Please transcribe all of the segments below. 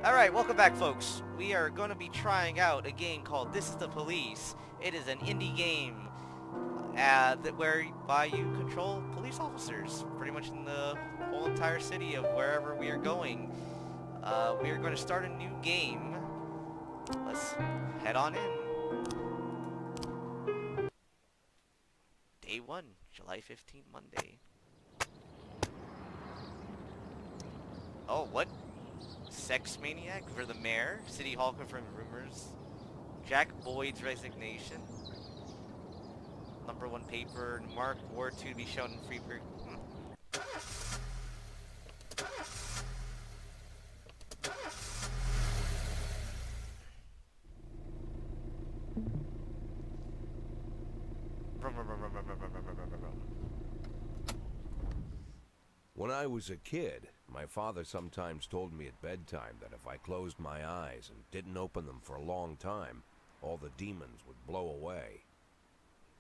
Alright, welcome back folks. We are going to be trying out a game called This is the Police. It is an indie game whereby you control police officers pretty much in the whole entire city of wherever we are going. We are going to start a new game. Let's head on in. Day 1, July 15th, Monday. Oh, what? Sex maniac for the mayor. City Hall confirmed rumors. Jack Boyd's resignation. #1 paper. Mark War 2 to be shown in Freeburg. When I was a kid, my father sometimes told me at bedtime that if I closed my eyes and didn't open them for a long time, all the demons would blow away.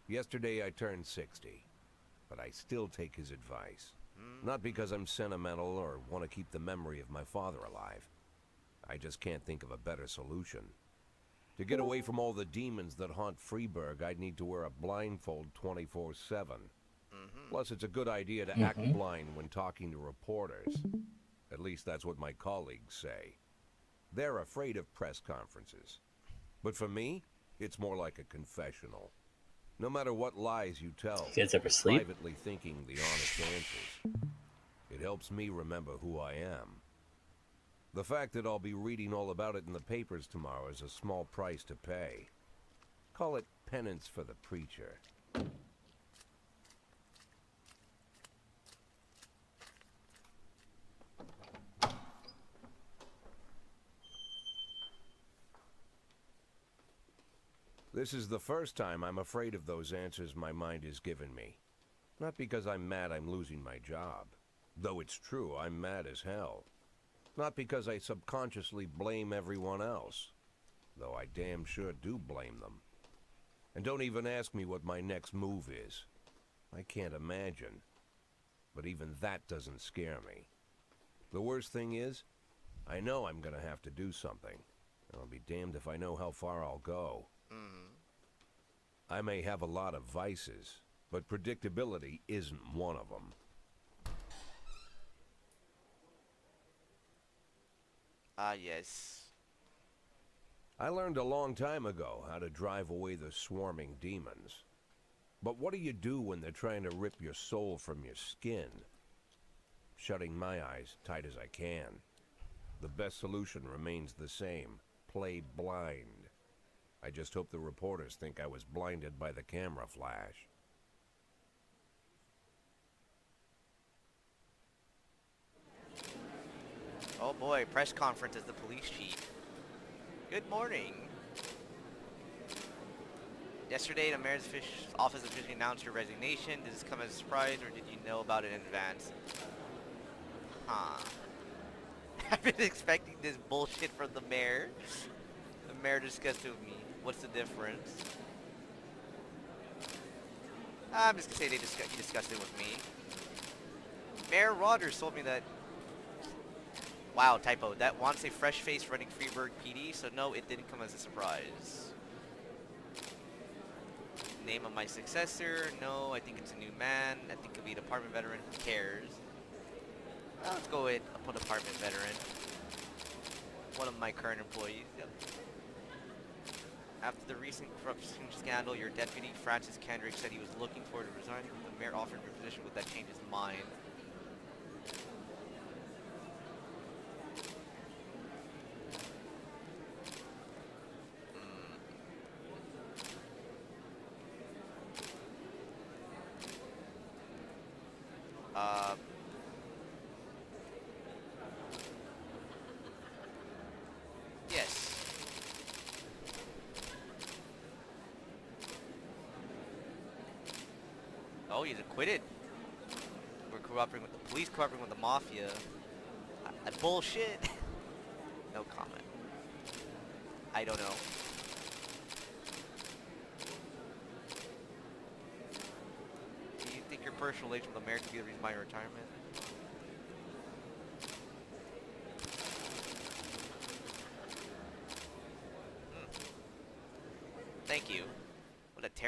Yesterday I turned 60, but I still take his advice. Not because I'm sentimental or want to keep the memory of my father alive. I just can't think of a better solution. To get away from all the demons that haunt Freeburg, I'd need to wear a blindfold 24/7. Plus, it's a good idea to act blind when talking to reporters. At least that's what my colleagues say. They're afraid of press conferences. But for me, it's more like a confessional. No matter what lies you tell, You guys ever sleep? privately thinking the honest answers. It helps me remember who I am. The fact that I'll be reading all about it in the papers tomorrow is a small price to pay. Call it penance for the preacher. This is the first time I'm afraid of those answers my mind has given me. Not because I'm mad I'm losing my job. Though it's true, I'm mad as hell. Not because I subconsciously blame everyone else. Though I damn sure do blame them. And don't even ask me what my next move is. I can't imagine. But even that doesn't scare me. The worst thing is, I know I'm gonna have to do something. I'll be damned if I know how far I'll go. I may have a lot of vices, but predictability isn't one of them. Yes. I learned a long time ago how to drive away the swarming demons. But what do you do when they're trying to rip your soul from your skin? Shutting my eyes tight as I can. The best solution remains the same. Play blind. I just hope the reporters think I was blinded by the camera flash. Oh boy, press conference as the police chief. Good morning. Yesterday, the mayor's office officially announced her resignation. Did this come as a surprise, or did you know about it in advance? Huh. I've been expecting this bullshit from the mayor. The mayor discussed it with me. What's the difference? I'm just gonna say he discussed it with me. Mayor Rogers told me that. Wow, typo. That wants a fresh face running Freeburg PD, so no, it didn't come as a surprise. Name of my successor? No, I think it's a new man. I think it'll be a department veteran. Who cares? Well, let's go with a department veteran. One of my current employees. Yep. After the recent corruption scandal, your deputy, Francis Kendrick, said he was looking forward to resigning. The mayor offered your position. Would that change his mind? Yes. Oh, he's acquitted. We're cooperating with the police, cooperating with the mafia. Bullshit. No comment. I don't know. Do you think your personal relation with the mayor could be the reason behind your retirement?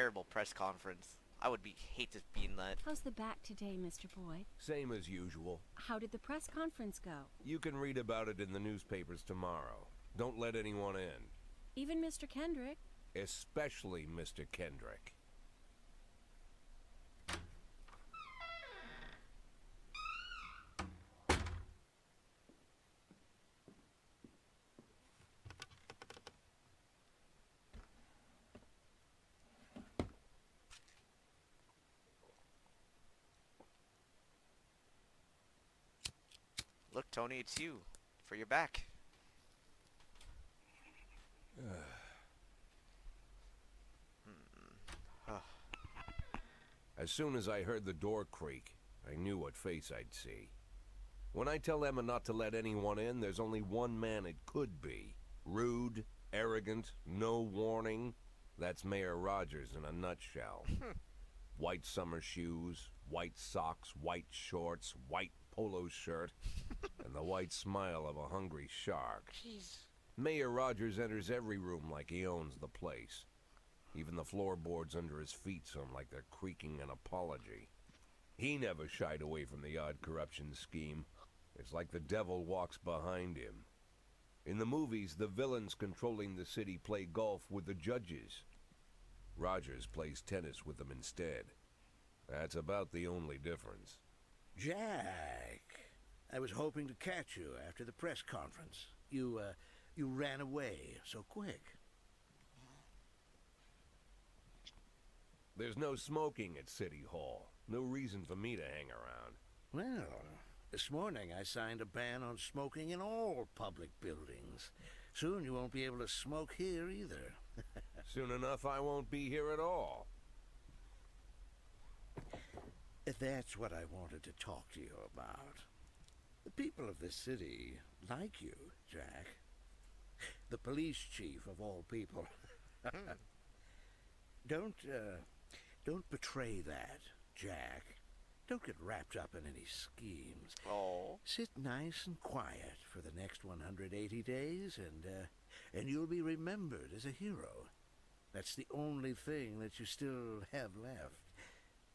terrible press conference. I would hate to be in that. How's the back today, Mr. Boyd? Same as usual. How did the press conference go? You can read about it in the newspapers tomorrow. Don't let anyone in. Even Mr. Kendrick? Especially Mr. Kendrick. Look, Tony, it's you. For your back. As soon as I heard the door creak, I knew what face I'd see. When I tell Emma not to let anyone in, there's only one man it could be. Rude, arrogant, no warning. That's Mayor Rogers in a nutshell. White summer shoes, white socks, white shorts, white polo shirt, and the white smile of a hungry shark. Jeez. Mayor Rogers enters every room like he owns the place. Even the floorboards under his feet sound like they're creaking an apology. He never shied away from the odd corruption scheme. It's like the devil walks behind him. In the movies, the villains controlling the city play golf with the judges. Rogers plays tennis with them instead. That's about the only difference. Jack, I was hoping to catch you after the press conference. You ran away so quick. There's no smoking at City Hall. No reason for me to hang around. Well, this morning I signed a ban on smoking in all public buildings. Soon you won't be able to smoke here either. Soon enough, I won't be here at all. That's what I wanted to talk to you about. The people of this city like you, Jack. The police chief of all people. Don't betray that, Jack. Don't get wrapped up in any schemes. Oh. Sit nice and quiet for the next 180 days, and you'll be remembered as a hero. That's the only thing that you still have left.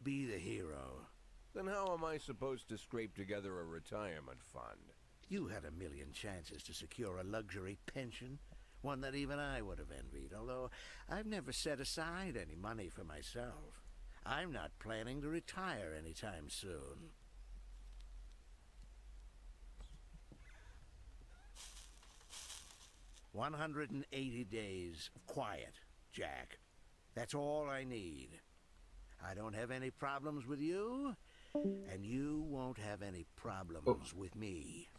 Be the hero. Then how am I supposed to scrape together a retirement fund? You had a million chances to secure a luxury pension, one that even I would have envied, although I've never set aside any money for myself. I'm not planning to retire anytime soon. "180 days of quiet, Jack. That's all I need. I don't have any problems with you, and you won't have any problems with me.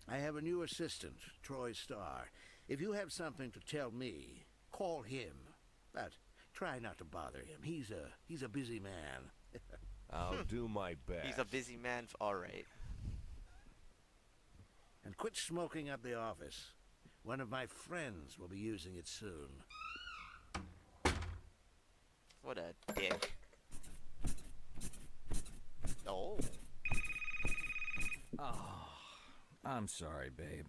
I have a new assistant, Troy Starr. If you have something to tell me, call him. But try not to bother him. He's a busy man. I'll do my best. He's a busy man. All right. And quit smoking up the office. One of my friends will be using it soon. What a dick. Oh. Oh, I'm sorry, babe.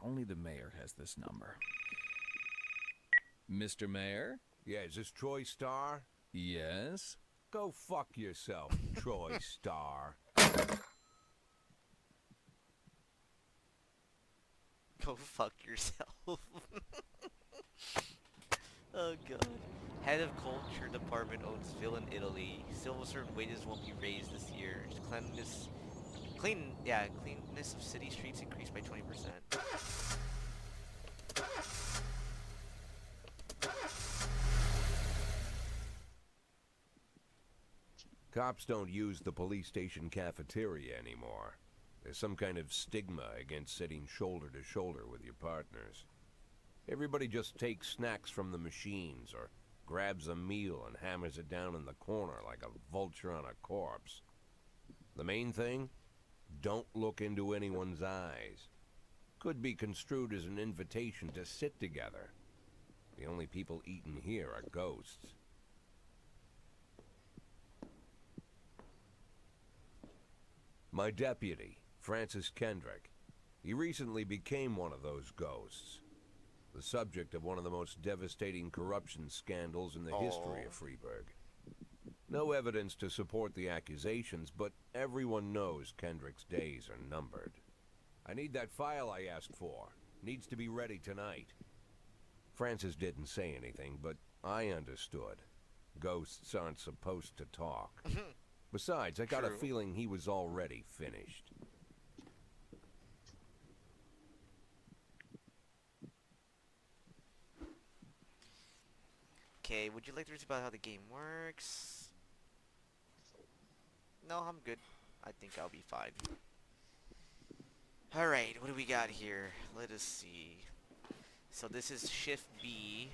Only the mayor has this number. Mr. Mayor? Yeah, is this Troy Starr? Yes? Go fuck yourself, Troy Starr. Go fuck yourself. Oh god. Head of culture department owns Villain Italy. Civil servant wages won't be raised this year. Cleanness of city streets increased by 20%. Cops don't use the police station cafeteria anymore. There's some kind of stigma against sitting shoulder to shoulder with your partners. Everybody just takes snacks from the machines or grabs a meal and hammers it down in the corner like a vulture on a corpse. The main thing? Don't look into anyone's eyes. Could be construed as an invitation to sit together. The only people eating here are ghosts. My deputy, Francis Kendrick. He recently became one of those ghosts. the subject of one of the most devastating corruption scandals in the history of Oh. Freeburg. No evidence to support the accusations, but everyone knows Kendrick's days are numbered. I need that file I asked for. Needs to be ready tonight. Francis didn't say anything, but I understood. Ghosts aren't supposed to talk. Besides, I got a True. feeling he was already finished. Okay, would you like to read about how the game works? No, I'm good. I think I'll be fine. Alright, what do we got here? Let us see. So this is Shift B.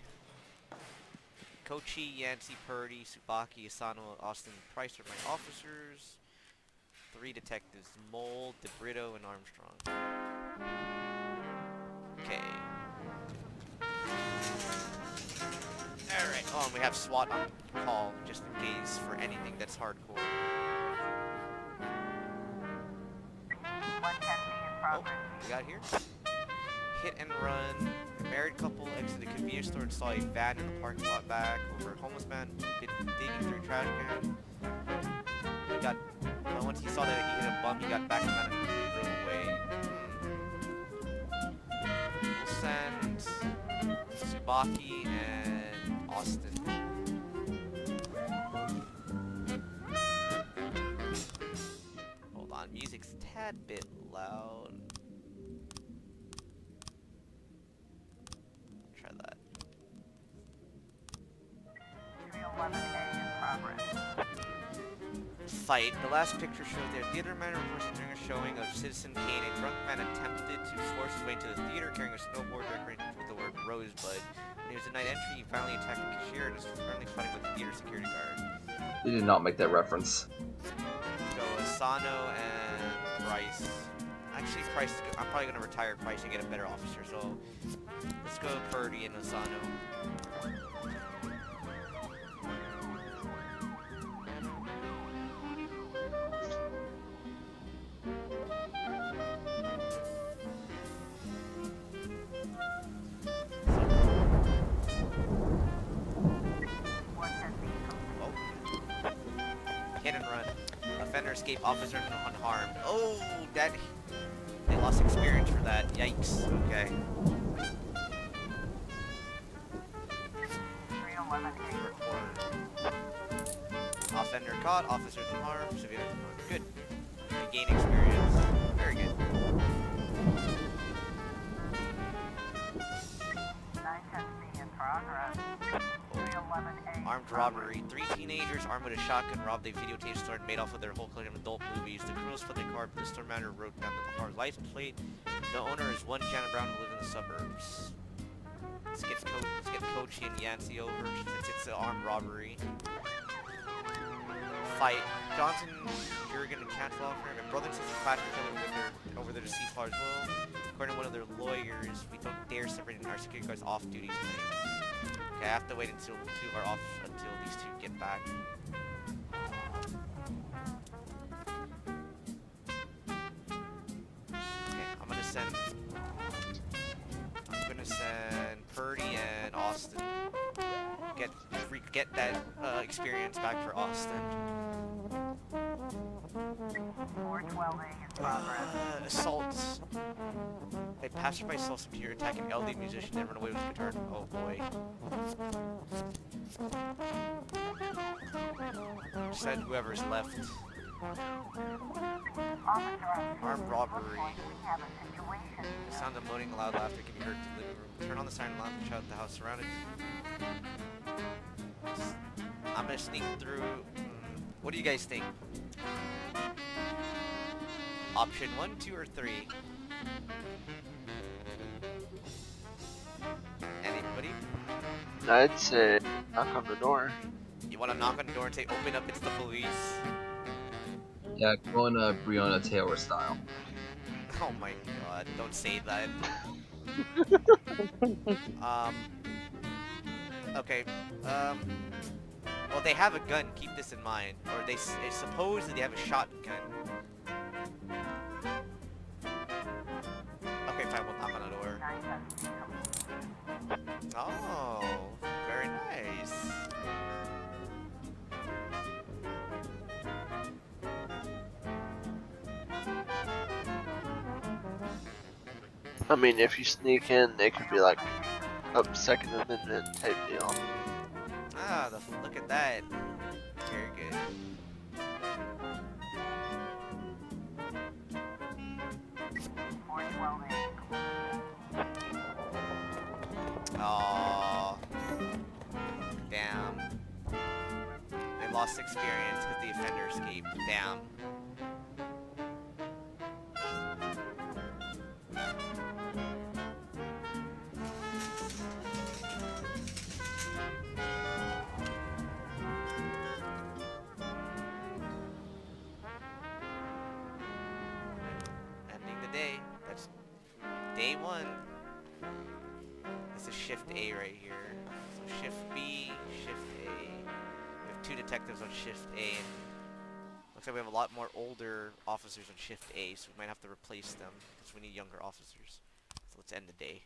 Kochi, Yancey, Purdy, Tsubaki, Asano, Austin, Price are my officers. 3 detectives, Mole, DeBrito, and Armstrong. Okay. Alright. Oh, and we have SWAT on call, just in case, for anything that's hardcore. Oh, we got here. Hit and run. A married couple exited a convenience store and saw a van in the parking lot back over a homeless man digging through a trash can. He got, well, once he saw that he hit a bump, he got back in the van and drove away. We'll send Tsubaki and Austin. Hold on, music's a tad bit loud. Try that. 311A in progress. Fight. The last picture shows their theater man reports during a showing of Citizen Kane. A drunk man attempted to force his way into the theater carrying a snowboard decorated with the word Rosebud. When he was denied entry, he violently attacked the cashier and is currently fighting with the theater security guard. They did not make that reference. So Asano and Price. Actually, Price. I'm probably gonna retire Price and get a better officer. So let's go Purdy and Asano. Hit and run. Offender escaped, officer unharmed. Oh, that... They lost experience for that. Yikes. Okay. 311A. Report. Offender caught, officers unharmed, civilians unharmed. Good. They gain experience. Very good. 910C in progress. 311A. Armed robbery. 3 teenagers armed with a shotgun robbed a videotape store and made off with their whole collection of adult movies. The criminals fled their car, but the store manager wrote down the car's license plate. The owner is one Janet Brown who lives in the suburbs. Let's get Kochi and Yancey over since it's an armed robbery. Fight. Johnson, Jurgen, and Cantwell and brother and sister clashed each other over their deceased father as well. According to one of their lawyers, we don't dare separate our security guards off duty tonight. Okay, I have to wait until until these two get back. Okay, I'm gonna send Purdy and Austin. Get that experience back for Austin. 412A in progress. Assaults. A passerby saw some deer attack an elderly musician and run away with his guitar. Oh boy. Send whoever's left. Armed robbery. We have a situation. The sound of moaning and loud laughter can be heard in the living room. Turn on the siren alarm and shout at the house surrounded. I'm gonna sneak through. What do you guys think? Option 1, 2, or 3? Anybody? I'd say knock on the door. You want to knock on the door and say, "Open up, it's the police"? Yeah, going Breonna Taylor style. Oh my god! Don't say that. Okay. Well, they have a gun. Keep this in mind. Or they suppose that they have a shotgun. Okay, fine. We'll knock on the door. 910C complete. I mean, if you sneak in, it could be like a Second Amendment type deal. Ah, look at that. Very good. Oh, damn. They lost experience because the offender escaped. Damn. Ending the day. That's day one. This is shift A right here. So shift B, shift A. We have 2 detectives on shift A, and looks like we have a lot more older officers on shift A, so we might have to replace them because we need younger officers. So let's end the day.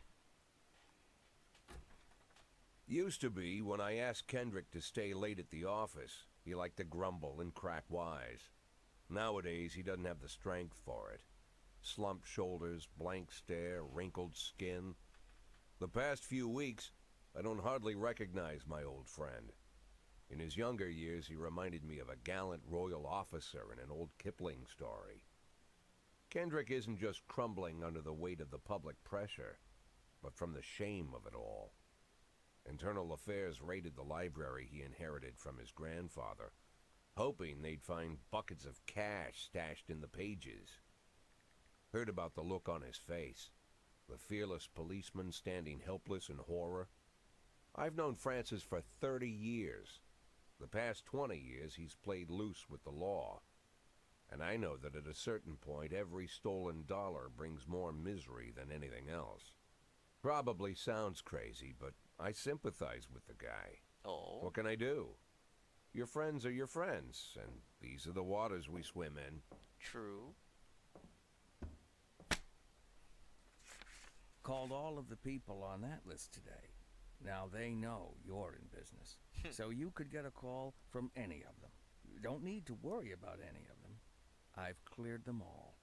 Used to be when I asked Kendrick to stay late at the office, he liked to grumble and crack wise. Nowadays, he doesn't have the strength for it. Slumped shoulders, blank stare, wrinkled skin. The past few weeks, I don't hardly recognize my old friend. In his younger years, he reminded me of a gallant royal officer in an old Kipling story. Kendrick isn't just crumbling under the weight of the public pressure, but from the shame of it all. Internal Affairs raided the library he inherited from his grandfather, hoping they'd find buckets of cash stashed in the pages. Heard about the look on his face, the fearless policeman standing helpless in horror. I've known Francis for 30 years. The past 20 years he's played loose with the law. And I know that at a certain point every stolen dollar brings more misery than anything else. Probably sounds crazy, but I sympathize with the guy. Oh. What can I do? Your friends are your friends, and these are the waters we swim in. True. Called all of the people on that list today. Now they know you're in business. So you could get a call from any of them. You don't need to worry about any of them. I've cleared them all.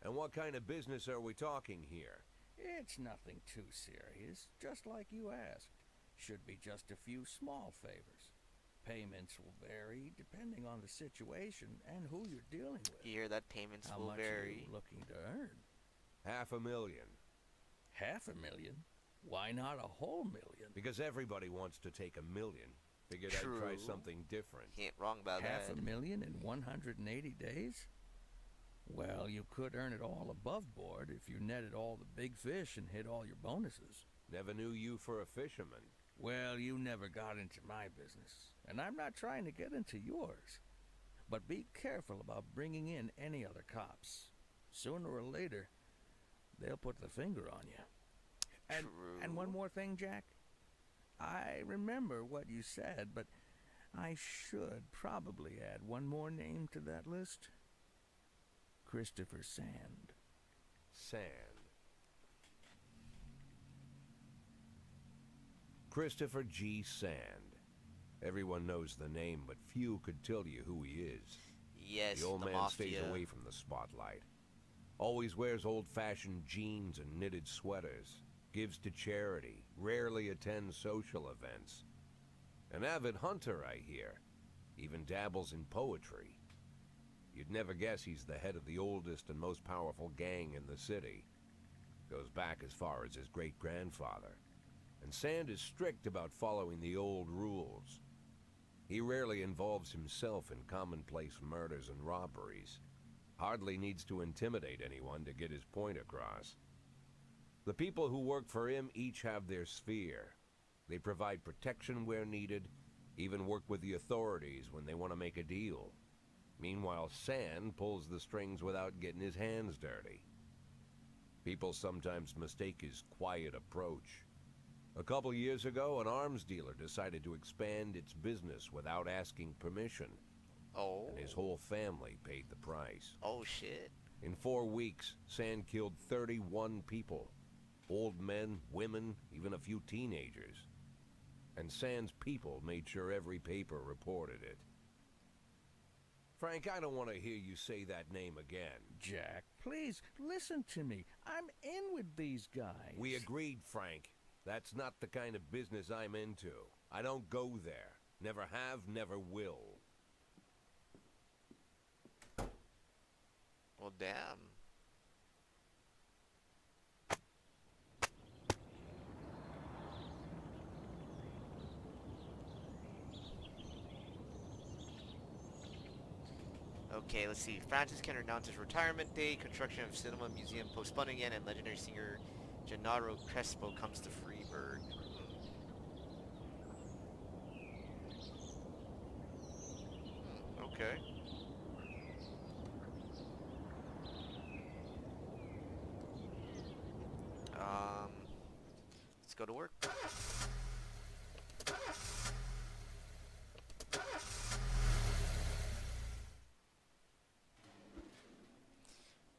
And what kind of business are we talking here? It's nothing too serious, just like you asked. Should be just a few small favors. Payments will vary depending on the situation and who you're dealing with. You hear that? Payments How will much vary. are you looking to earn? $500,000. $500,000? Why not a whole million? Because everybody wants to take $1 million. Figured I'd try True. something different. He ain't wrong about that. $500,000 in 180 days? Well, you could earn it all above board if you netted all the big fish and hit all your bonuses. Never knew you for a fisherman. Well, you never got into my business, and I'm not trying to get into yours. But be careful about bringing in any other cops. Sooner or later, they'll put the finger on you. And one more thing, Jack. I remember what you said, but I should probably add one more name to that list. Christopher Sand. Sand. Christopher G. Sand. Everyone knows the name, but few could tell you who he is. Yes, The old man mafia. stays away from the spotlight. Always wears old-fashioned jeans and knitted sweaters. Gives to charity. Rarely attends social events. An avid hunter, I hear. Even dabbles in poetry. You'd never guess he's the head of the oldest and most powerful gang in the city. Goes back as far as his great-grandfather. And Sand is strict about following the old rules. He rarely involves himself in commonplace murders and robberies. Hardly needs to intimidate anyone to get his point across. The people who work for him each have their sphere. They provide protection where needed, even work with the authorities when they want to make a deal. Meanwhile, Sand pulls the strings without getting his hands dirty. People sometimes mistake his quiet approach. A couple years ago, an arms dealer decided to expand its business without asking permission. Oh. And his whole family paid the price. Oh, shit. In 4 weeks, Sand killed 31 people. Old men, women, even a few teenagers. And Sand's people made sure every paper reported it. Frank, I don't want to hear you say that name again. Jack, please, listen to me. I'm in with these guys. We agreed, Frank. That's not the kind of business I'm into. I don't go there. Never have, never will. Well, damn. Okay, let's see. Francis Kenner announces retirement day. Construction of cinema museum postponed again, and legendary singer Gennaro Crespo comes to Freeburg. Okay. Let's go to work.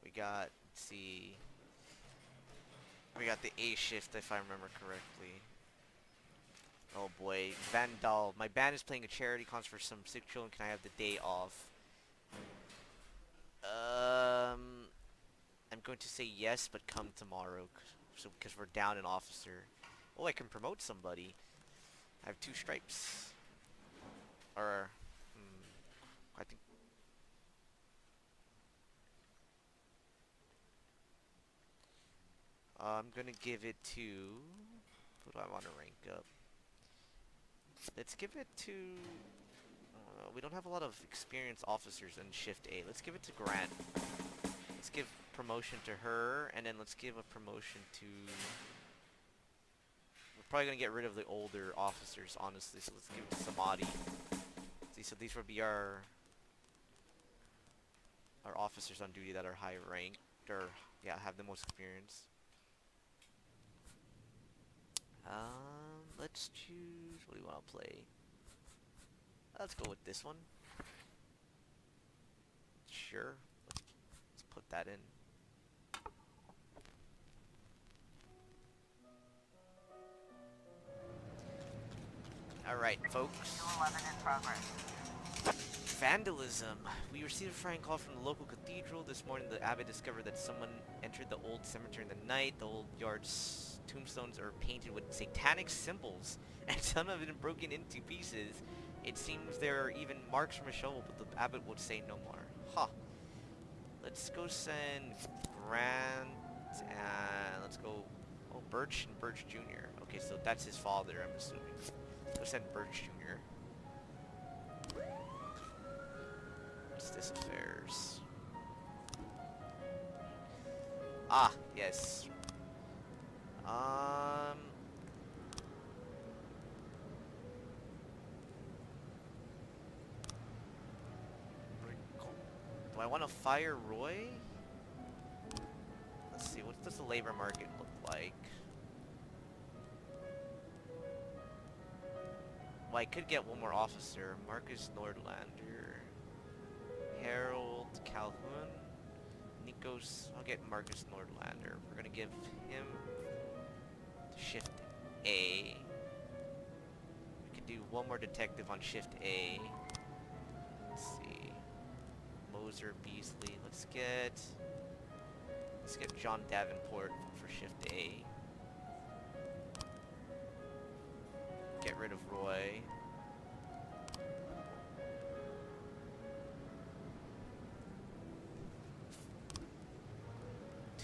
We got, let's see, we got the A shift if I remember correctly. Oh boy, Vandal. My band is playing a charity concert for some sick children. Can I have the day off? I'm going to say yes, but come tomorrow, so because we're down an officer. Oh, I can promote somebody. I have 2 stripes. Or, I think. I'm gonna give it to. Who do I want to rank up? Let's give it to. We don't have a lot of experienced officers in Shift A. Let's give it to Grant. Let's give promotion to her, and then let's give a promotion to. We're probably gonna get rid of the older officers, honestly. So let's give it to Samadhi. See, so these would be our officers on duty that are high ranked, or yeah, have the most experience. Let's choose. What do you want to play? Let's go with this one. Sure. Let's put that in. Alright, folks. 211 in progress. Vandalism. We received a frightening call from the local cathedral. This morning, the abbot discovered that someone entered the old cemetery in the night. The old yard's tombstones are painted with satanic symbols, and some have been broken into pieces. It seems there are even marks from a shovel, but the abbot would say no more. Huh. Let's go send Grant, and let's go... Oh, Birch and Birch Jr. Okay, so that's his father, I'm assuming. Let's go send Birch Jr. What's this affairs? Ah, yes. Do I want to fire Roy? Let's see, what does the labor market look like? Well, I could get one more officer. Marcus Nordlander. Harold Calhoun. Nikos. I'll get Marcus Nordlander. We're gonna give him Shift A. We could do one more detective on Shift A. Let's see. Moser Beasley. Let's get John Davenport for Shift A. Get rid of Roy.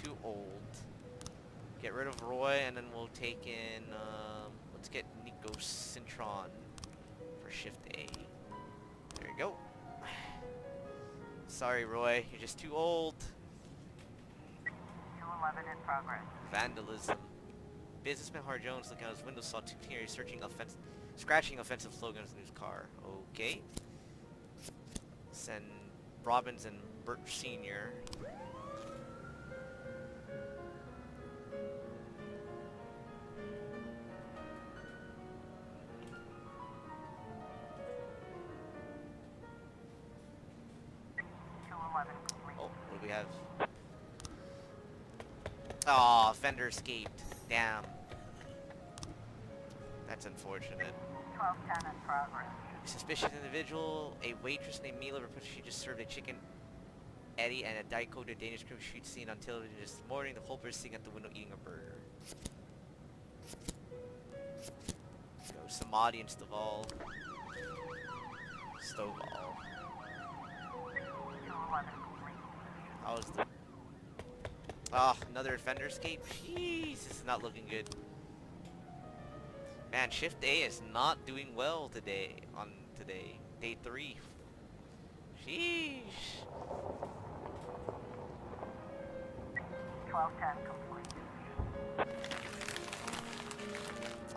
Too old. Get rid of Roy, and then we'll take in, let's get Nico Cintron for Shift A. There you go. Sorry, Roy, you're just too old. 211 in progress. Vandalism. Businessman Har Jones looking out his window saw 2 teenagers scratching offensive slogans in his car. Okay. Send Robbins and Birch Sr. Oh, what do we have? Aw, Fender escaped. Damn. That's unfortunate. 1210 in progress. Suspicious individual, a waitress named Mila reported she just served a chicken Eddie and a Diet Coke to a Danish crime street scene on television this morning. The culprit is sitting at the window eating a burger. Go Samadhi and Stovall. Stovall. 211 complete. How was the... Ah, another offender escape? Jeez, this is not looking good. Man, Shift A is not doing well today. Day 3. Sheesh. 1210 complete.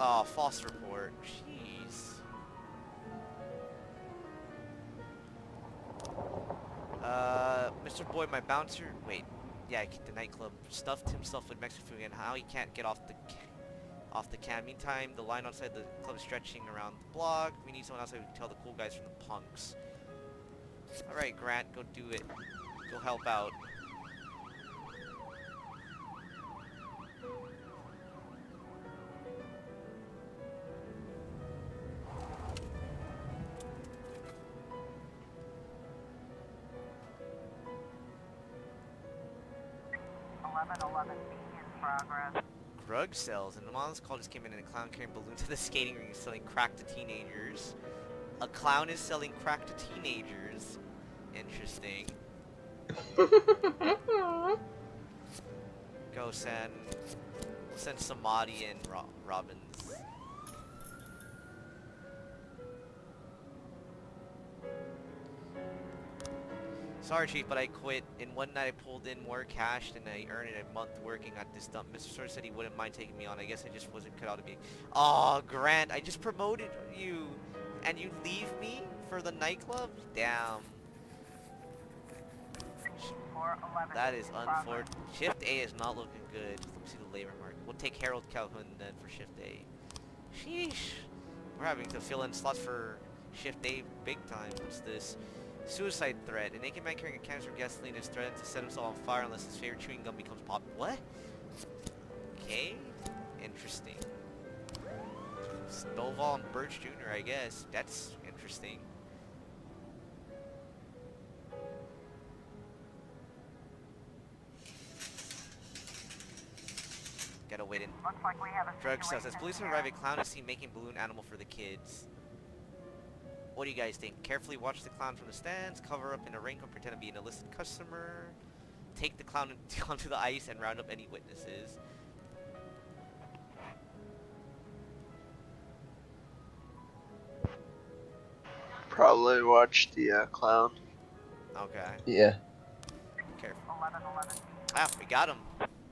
Oh, false report. Jeez. Mr. Boyd, my bouncer. Wait. Yeah, the nightclub stuffed himself with Mexican food, and how he can't get off the can. Meantime, the line outside the club is stretching around the block. We need someone outside who can tell the cool guys from the punks. All right, Grant, go do it. Go help out. B in progress. Drug sales. An anonymous call just came in and a clown carrying balloons to the skating ring selling crack to teenagers. A clown is selling crack to teenagers. Interesting. Go send... We'll send Samadhi and Robbins. Sorry, Chief, but I quit. In one night, I pulled in more cash than I earned in a month working at this dump. Mr. Sawyer said he wouldn't mind taking me on. I guess I just wasn't cut out to be... Aw, Grant, I just promoted you. And you leave me for the nightclub? Damn. 411 That is in progress. unfortunate. Shift A is not looking good. Let me see the labor market. We'll take Harold Calhoun then for Shift A. Sheesh. We're having to fill in slots for Shift A big time. What's this? Suicide threat. A naked man carrying a canister of gasoline is threatened to set himself on fire unless his favorite chewing gum becomes pop. What? Okay. Interesting. Stovall and Birch Jr., I guess. That's interesting. Gotta wait in. Looks like we have a Drug sales. As situation police here. arrive, a clown is seen making balloon animal for the kids. What do you guys think? Carefully watch the clown from the stands, cover up in a raincoat, pretend to be an illicit customer, take the clown onto the ice and round up any witnesses. Probably watch the clown. Okay. Yeah. Careful. 1111 Ah, we got him.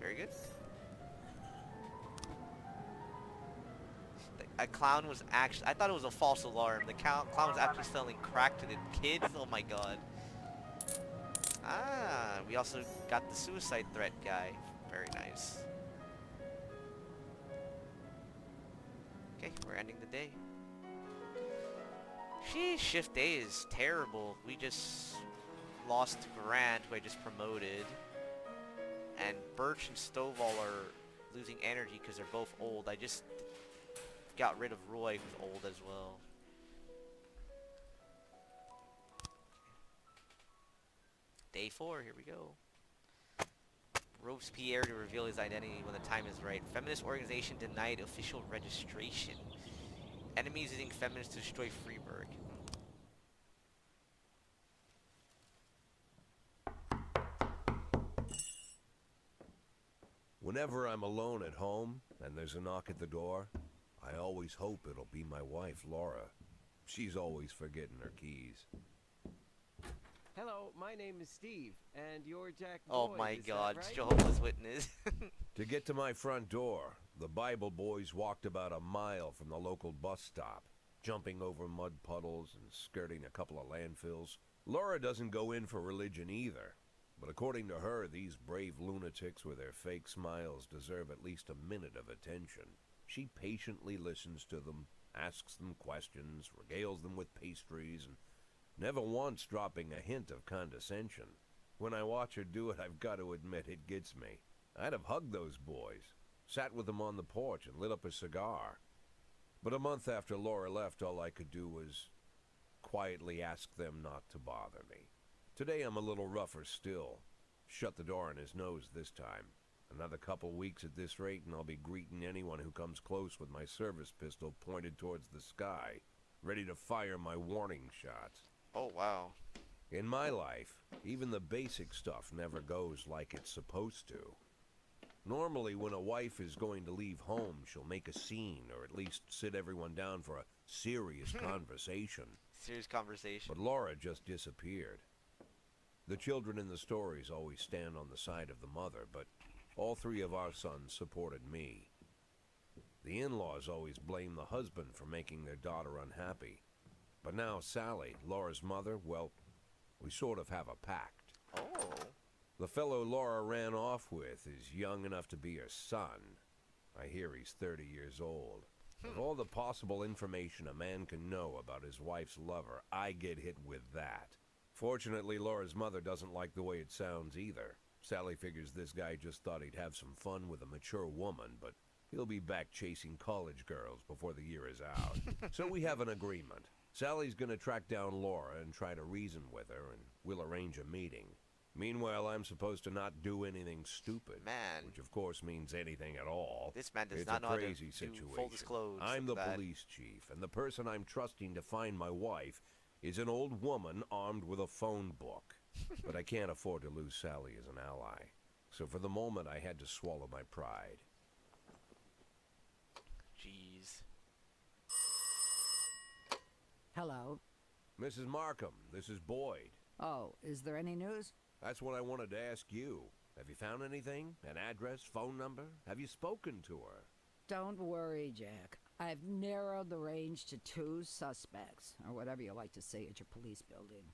Very good. A clown was actually... I thought it was a false alarm. The clown was actually selling crack to the kids. Oh my god. Ah, we also got the suicide threat guy. Very nice. Okay, we're ending the day. Sheesh, Shift A is terrible. We just lost Grant, who I just promoted. And Birch and Stovall are losing energy because they're both old. I just got rid of Roy, who's old as well. Day 4, here we go. Robespierre to reveal his identity when the time is right. Feminist organization denied official registration. Enemies using feminists to destroy Freeburg. Whenever I'm alone at home and there's a knock at the door, I always hope it'll be my wife, Laura. She's always forgetting her keys. Hello, my name is Steve, and you're Jack Oh Boyd, my is that god, right? Jehovah's Witness. To get to my front door, the Bible boys walked about a mile from the local bus stop, jumping over mud puddles and skirting a couple of landfills. Laura doesn't go in for religion either, but according to her, these brave lunatics with their fake smiles deserve at least a minute of attention. She patiently listens to them, asks them questions, regales them with pastries, and never once dropping a hint of condescension. When I watch her do it, I've got to admit it gets me. I'd have hugged those boys, sat with them on the porch and lit up a cigar. But a month after Laura left, all I could do was quietly ask them not to bother me. Today I'm a little rougher still. Shut the door on his nose this time. Another couple weeks at this rate and I'll be greeting anyone who comes close with my service pistol pointed towards the sky, ready to fire my warning shots. Oh, wow. In my life, even the basic stuff never goes like it's supposed to. Normally, when a wife is going to leave home, she'll make a scene, or at least sit everyone down for a serious conversation. Serious conversation. But Laura just disappeared. The children in the stories always stand on the side of the mother, but all three of our sons supported me. The in-laws always blame the husband for making their daughter unhappy. But now Sally, Laura's mother, well, we sort of have a pact. Oh. The fellow Laura ran off with is young enough to be her son. I hear he's 30 years old. Of all the possible information a man can know about his wife's lover, I get hit with that. Fortunately, Laura's mother doesn't like the way it sounds either. Sally figures this guy just thought he'd have some fun with a mature woman, but he'll be back chasing college girls before the year is out. So we have an agreement. Sally's gonna track down Laura and try to reason with her, and we'll arrange a meeting. Meanwhile, I'm supposed to not do anything stupid. Man. Which of course means anything at all. This man does It's not a know how to crazy do situation. full disclose. I'm the that. police chief, and the person I'm trusting to find my wife is an old woman armed with a phone book. But I can't afford to lose Sally as an ally. So for the moment, I had to swallow my pride. Jeez. Hello. Mrs. Markham, this is Boyd. Oh, is there any news? That's what I wanted to ask you. Have you found anything? An address, phone number? Have you spoken to her? Don't worry, Jack. I've narrowed the range to 2 suspects, or whatever you like to say at your police building.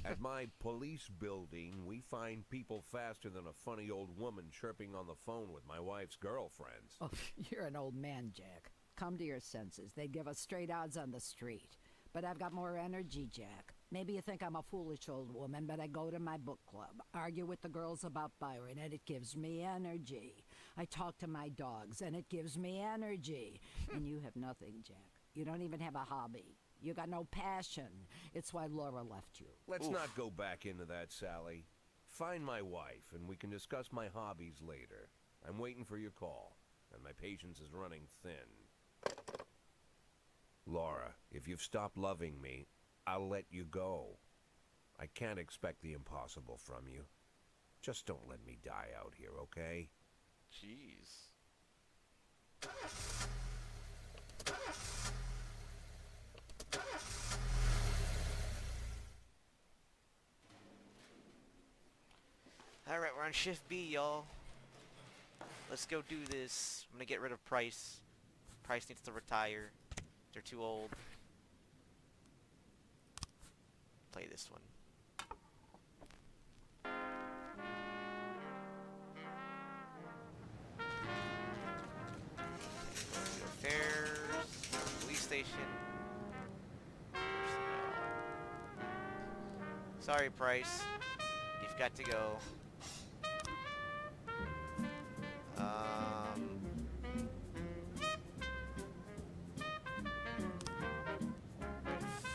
At my police building, we find people faster than a funny old woman chirping on the phone with my wife's girlfriends. Oh, you're an old man, Jack. Come to your senses. They give us straight odds on the street. But I've got more energy, Jack. Maybe you think I'm a foolish old woman, but I go to my book club, argue with the girls about Byron, and it gives me energy. I talk to my dogs, and it gives me energy. And you have nothing, Jack. You don't even have a hobby. You got no passion. It's why Laura left you. Let's not go back into that, Sally. Find my wife, and we can discuss my hobbies later. I'm waiting for your call, and my patience is running thin. Laura, if you've stopped loving me, I'll let you go. I can't expect the impossible from you. Just don't let me die out here, okay? Jeez. Alright, we're on shift B, y'all. Let's go do this. I'm gonna get rid of Price. Price needs to retire. They're too old. Play this one. Affairs, police station. Personnel. Sorry, Price. You've got to go.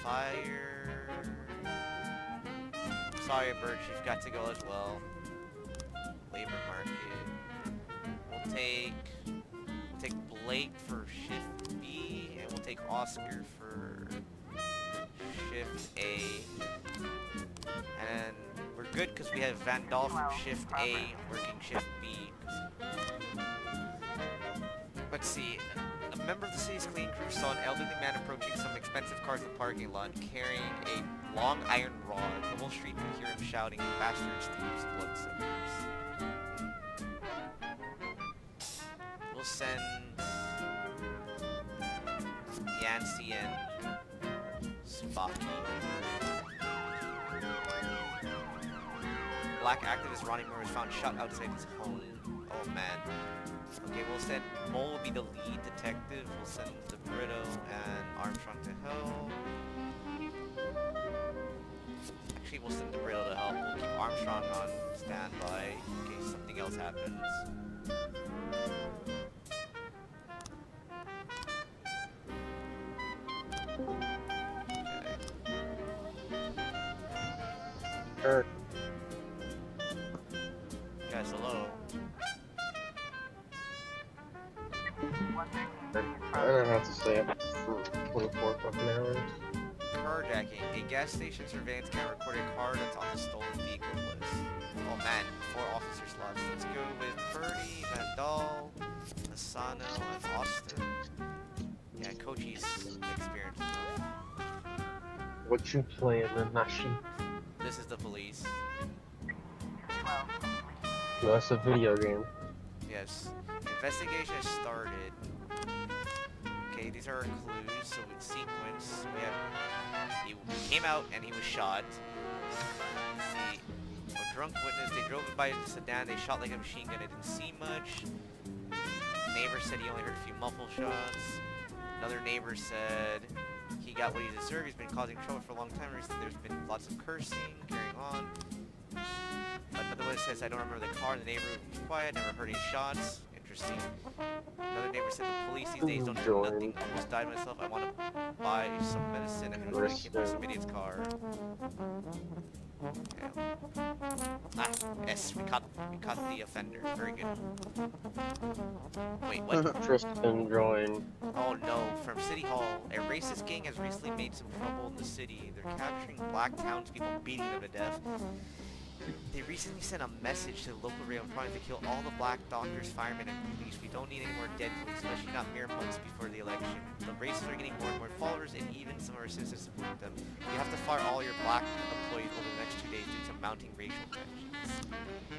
Fire. Sorry, Birch, you've got to go as well. Labor market. We'll take Blake for shift B, and we'll take Oscar for shift A. And we're good because we have Van Dahl from shift A working shift B. Let's see. A member of the city's cleaning crew saw an elderly man approaching some expensive cars in the parking lot carrying a long iron rod. The whole street could hear him shouting, "Bastards, thieves, bloodsuckers." We'll send Yancy and Spocky. Black activist Ronnie Moore was found shot outside his home. Oh man. Okay, we'll send Mole will be the lead detective. We'll send DeBrito and Armstrong to help. Actually, we'll send DeBrito to help. We'll keep Armstrong on standby in case something else happens. Okay. Sure. Guys, hello. I don't have to stay up for 24 fucking hours. Carjacking. A gas station surveillance camera recorded a car that's on the stolen vehicle list. Oh man, 4 officer slots. Let's go with Purdy, Vandal, Asano, and Austin. Yeah, Kochi's experience enough. What you playing, the nation? This is the police. No, that's a video game. Yes. Investigation has started. Okay, these are our clues. So with sequence, we have he came out and he was shot. Let's see, a drunk witness. They drove by the sedan. They shot like a machine gun. They didn't see much. Neighbor said he only heard a few muffled shots. Another neighbor said he got what he deserved. He's been causing trouble for a long time. Recently, there's been lots of cursing, carrying on. Another one says, I don't remember the car in the neighborhood was quiet, never heard any shots. Interesting. Another neighbor said the police these days don't do nothing. I almost died myself. I want to buy some medicine. And he was trying to keep by some idiot's car. Yeah. Ah, yes, we caught the offender. Very good. Wait, what? Tristan joined. Oh no, from City Hall, a racist gang has recently made some trouble in the city. They're capturing black townspeople, beating them to death. They recently sent a message to the local radio trying to kill all the black doctors, firemen, and police. We don't need any more dead police, especially not mere months before the election. The racists are getting more and more followers, and even some of our citizens support them. You have to fire all your black employees over the next 2 days due to mounting racial tensions.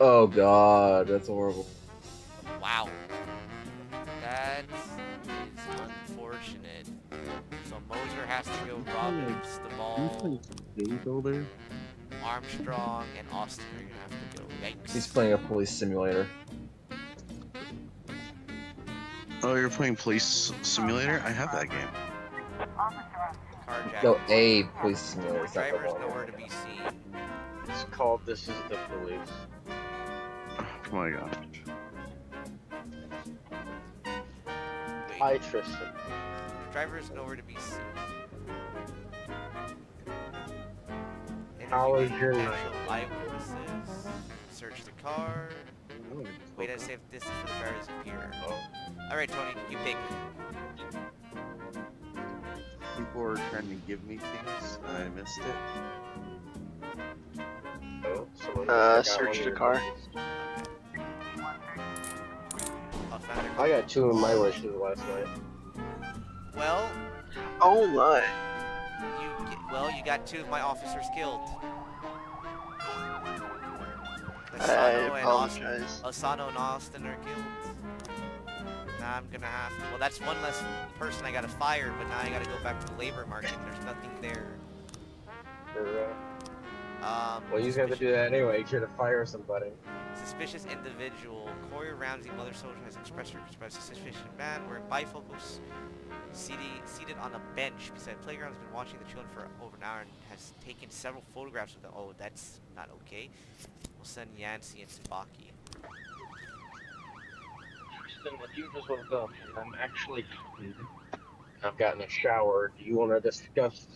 Oh god, that's horrible. Wow. That is unfortunate. So Moser has to go, Robbins, the ball, Armstrong, and Austin are gonna have to go. Yikes. He's playing a police simulator. Oh, you're playing Police Simulator? I have that game. Carjacking. No, a police simulator. It's not the Driver's one. nowhere to be seen. It's called This Is the Police. Oh my gosh. Wait, Hi, Tristan. driver's nowhere to be seen. How was Interviewing your potential eyewitnesses. Search the car. Wait, I saved this for the barriers appear. Oh. Alright, Tony, you pick. People were trying to give me things, and I missed it. Oh, someone Search the car. Offender. I got 2 of my wishes last night. Well, Oh my. you got 2 of my officers killed. I apologize. Asano and Austin are killed. Now I'm gonna have to. Well, that's one less person I gotta fire, but now I gotta go back to the labor market. There's nothing there. Well, you have to do that anyway. You should have fired somebody. Suspicious individual. Corey Ramsey, mother soldier, has expressed her suspicious man wearing bifocals, seated on a bench beside a playground, has been watching the children for over an hour and has taken several photographs of them. Oh, that's not okay. We'll send Yancey and Tsubaki. Tristan, if you just woke up and I'm actually I've gotten a shower, do you want to discuss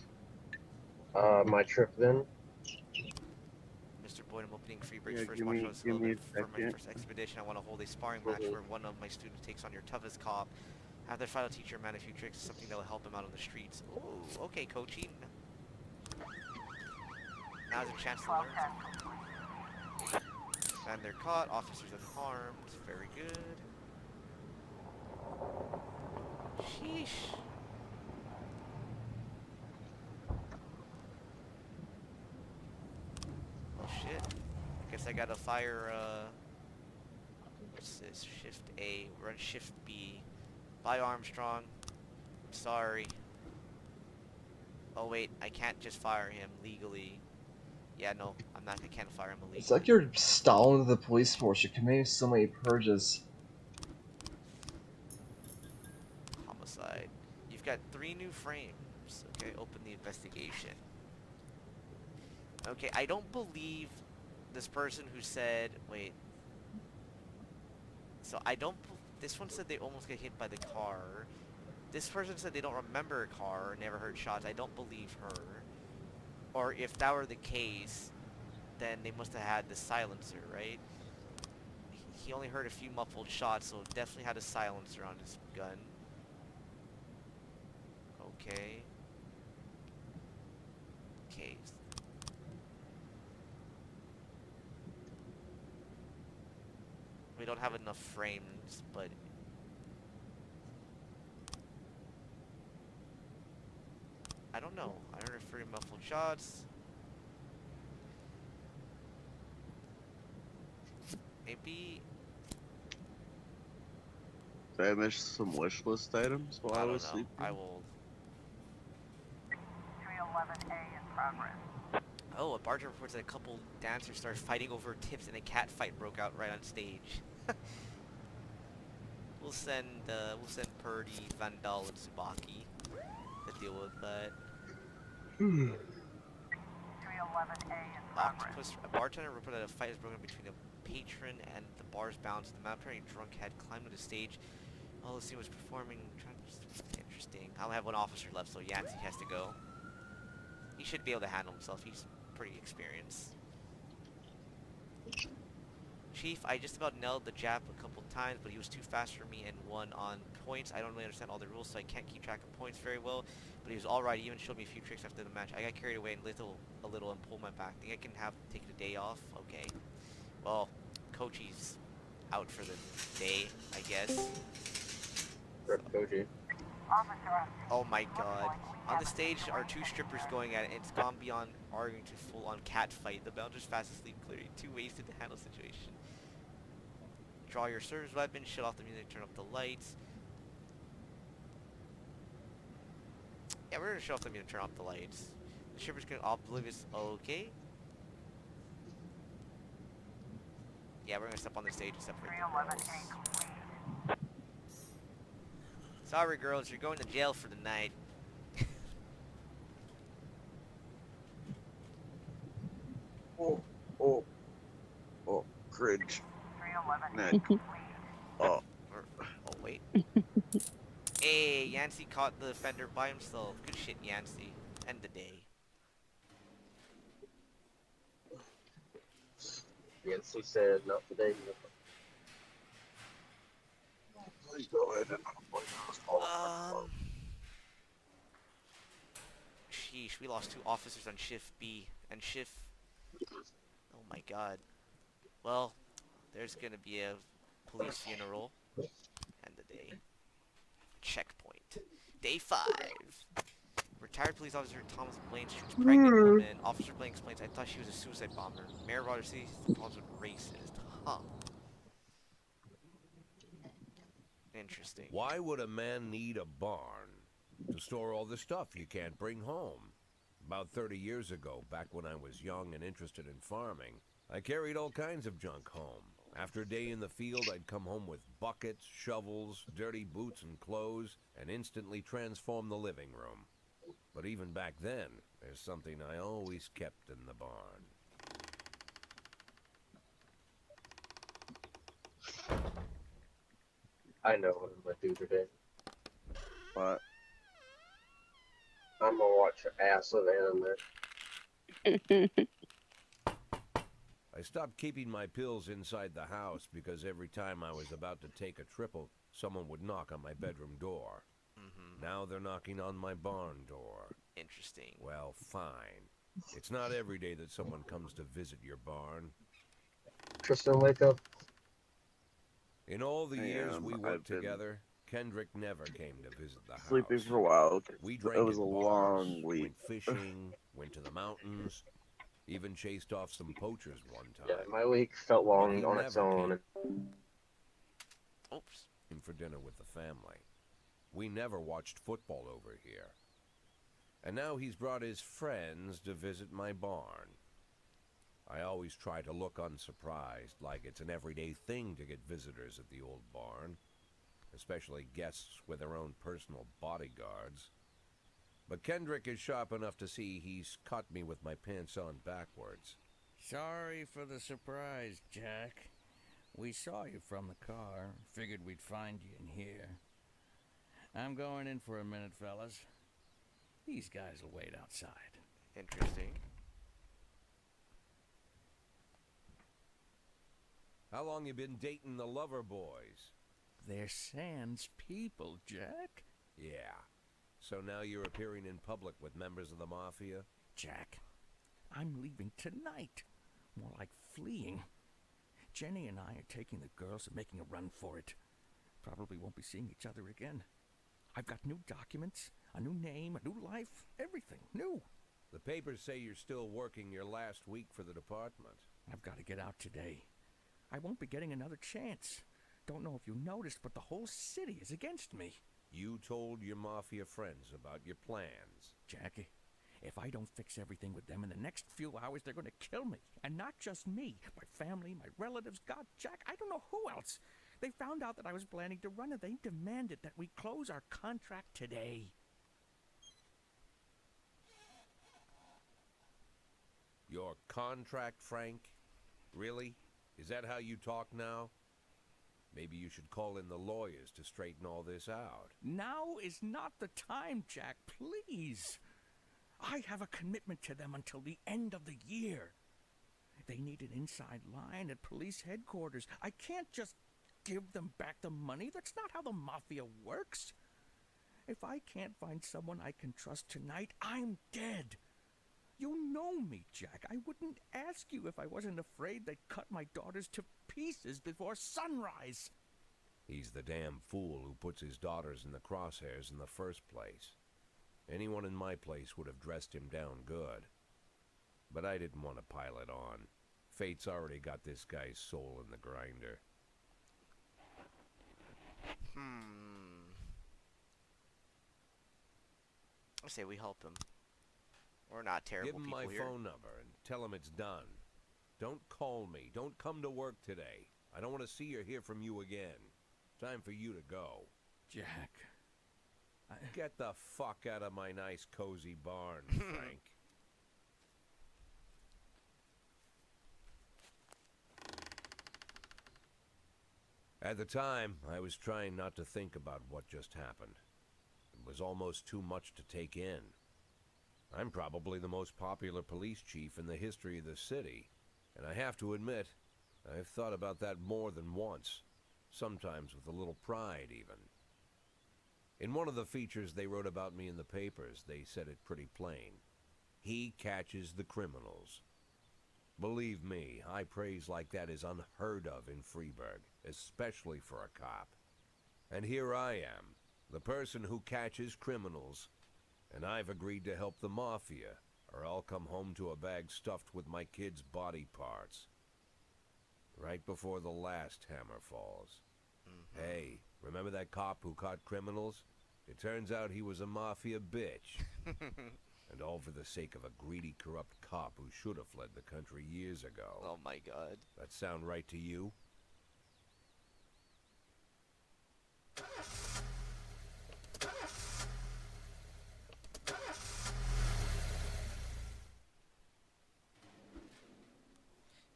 my trip then? Mr. Boyd, I'm opening Freeburg's Yeah, first give martial me arts a for my second. first expedition. I want to hold a sparring match where one of my students takes on your toughest cop. Have their final teacher man a few tricks, something that will help him out on the streets. Ooh, okay, coaching. Now's a chance to learn something. And they're caught, officers unharmed. Very good. Sheesh. Oh shit. Guess I gotta fire, what's this? Shift A. Run Shift B. Bye, Armstrong. I'm sorry. Oh wait, I can't just fire him legally. Yeah, no, I can't fire him illegally. It's like you're stalling the police force. You're committing so many purges. Homicide. You've got 3 new frames. Okay, open the investigation. Okay, I don't believe this person who said, wait. So I don't, this one said they almost get hit by the car. This person said they don't remember a car, never heard shots. I don't believe her. Or if that were the case, then they must have had the silencer, right? He only heard a few muffled shots, so definitely had a silencer on his gun. Okay. Okay. We don't have enough frames, but I don't know. I heard a few muffled shots. Maybe Did I miss some wish list items while I I don't was know. sleeping? I will. 311A in progress. Oh, a bartender reports that a couple dancers started fighting over tips and a cat fight broke out right on stage. we'll send Purdy, Vandal, and Tsubaki to deal with that. 311A in progress. Octopus, a bartender reported that a fight has broken between a patron and the bar's bouncer. The man apparently drunk had climbed on the stage while the scene was performing. Interesting. I only have one officer left, so Yancey has to go. He should be able to handle himself. He's pretty experienced. Chief, I just about nailed the Jap a couple times, but he was too fast for me and won on points. I don't really understand all the rules, so I can't keep track of points very well. But he was alright. He even showed me a few tricks after the match. I got carried away and a little and pulled my back. Think I can have taken a day off? Okay. Well, Kochi's out for the day, I guess. Rip Koji. Officer, Oh my god. On the stage are two strippers going at it, and it's gone beyond arguing to full-on cat fight. The bouncer's fast asleep, clearly too wasted to handle the situation. Draw your service weapon, shut off the music, turn up the lights. Yeah, we're gonna shut off the music, turn off the lights. The strippers can oblivious. Okay. Yeah, we're gonna step on the stage and separate the girls. 311A complete. Sorry, girls, you're going to jail for the night. Oh, cringe. 311A Neck. complete. Oh, Oh, wait. Hey, Yancey caught the offender by himself. Good shit, Yancey. End the day. Yancey said, not today. please go ahead and Sheesh, we lost 2 officers on shift B and shift. Oh my god. Well, there's gonna be a police funeral. End the day. Checkpoint. Day 5. Retired police officer Thomas Blaine shoots pregnant woman. Officer Blaine explains, I thought she was a suicide bomber. Mayor Rogers says the problems with racist. Huh. Interesting. Why would a man need a barn? To store all the stuff you can't bring home. About 30 years ago, back when I was young and interested in farming, I carried all kinds of junk home. After a day in the field, I'd come home with buckets, shovels, dirty boots and clothes, and instantly transform the living room. But even back then, there's something I always kept in the barn. I know what I'm gonna do today. What? I'm gonna watch ass of anime. I stopped keeping my pills inside the house because every time I was about to take a triple, someone would knock on my bedroom door. Now they're knocking on my barn door. Interesting. Well, fine. It's not every day that someone comes to visit your barn. Tristan, wake up. In all the years we I've worked been together, Kendrick never came to visit the house. sleeping for a while. We It drank was in a bars, long week. went fishing, went to the mountains, even chased off some poachers one time. Yeah, my week felt But long he on its never own. Oops. came for dinner with the family. We never watched football over here. And now he's brought his friends to visit my barn. I always try to look unsurprised, like it's an everyday thing to get visitors at the old barn, especially guests with their own personal bodyguards. But Kendrick is sharp enough to see he's caught me with my pants on backwards. Sorry for the surprise, Jack. We saw you from the car. Figured we'd find you in here. I'm going in for a minute, fellas. These guys will wait outside. Interesting. How long you been dating the lover boys? They're Sans people, Jack. Yeah. So now you're appearing in public with members of the Mafia? Jack, I'm leaving tonight. More like fleeing. Jenny and I are taking the girls and making a run for it. Probably won't be seeing each other again. I've got new documents, a new name, a new life, everything new. The papers say you're still working your last week for the department. I've got to get out today. I won't be getting another chance. Don't know if you noticed, but the whole city is against me. You told your Mafia friends about your plans. Jackie, if I don't fix everything with them in the next few hours, they're going to kill me. And not just me. My family, my relatives, God, Jack, I don't know who else. They found out that I was planning to run and they demanded that we close our contract today. Your contract, Frank? Really? Is that how you talk now? Maybe you should call in the lawyers to straighten all this out. Now is not the time, Jack, please. I have a commitment to them until the end of the year. They need an inside line at police headquarters. I can't just give them back the money. That's not how the Mafia works. If I can't find someone I can trust tonight, I'm dead. You know me, Jack. I wouldn't ask you if I wasn't afraid they'd cut my daughters to pieces before sunrise. He's the damn fool who puts his daughters in the crosshairs in the first place. Anyone in my place would have dressed him down good. But I didn't want to pile it on. Fate's already got this guy's soul in the grinder. I say we help him. We're not terrible people. people Give him my here. phone number and tell him it's done. Don't call me. Don't come to work today. I don't want to see or hear from you again. Time for you to go. Jack, Get the fuck out of my nice cozy barn, Frank. At the time, I was trying not to think about what just happened. It was almost too much to take in. I'm probably the most popular police chief in the history of the city, and I have to admit, I've thought about that more than once, sometimes with a little pride even. In one of the features they wrote about me in the papers, they said it pretty plain. He catches the criminals. Believe me, high praise like that is unheard of in Freeburg, especially for a cop. And here I am, the person who catches criminals, and I've agreed to help the Mafia, or I'll come home to a bag stuffed with my kids' body parts. Right before the last hammer falls. Hey, remember that cop who caught criminals? It turns out he was a Mafia bitch. And all for the sake of a greedy, corrupt cop who should have fled the country years ago. Oh my god. That sound right to you?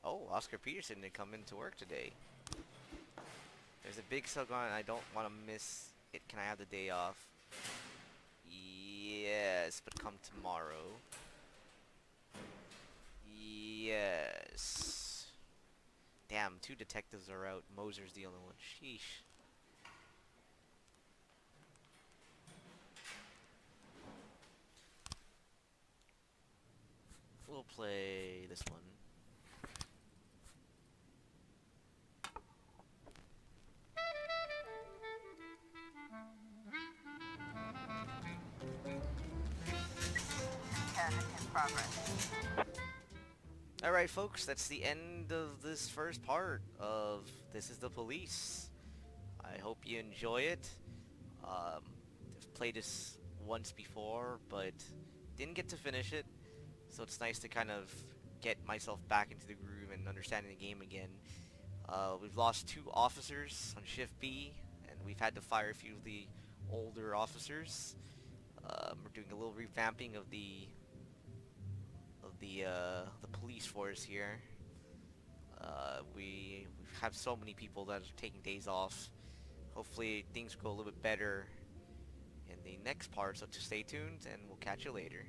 Oh, Oscar Peterson didn't come into work today. There's a big sale going on. I don't want to miss it. Can I have the day off? Yes, but come tomorrow. Yes. Damn, 2 detectives are out. Moser's the only one. Sheesh. We'll play this one. In progress. Alright folks, that's the end of this first part of This is the Police. I hope you enjoy it. I've played this once before, but didn't get to finish it. So it's nice to kind of get myself back into the groove and understanding the game again. We've lost 2 officers on Shift B, and we've had to fire a few of the older officers. We're doing a little revamping of the police force here. We have so many people that are taking days off. Hopefully things go a little bit better in the next part, so just stay tuned and we'll catch you later.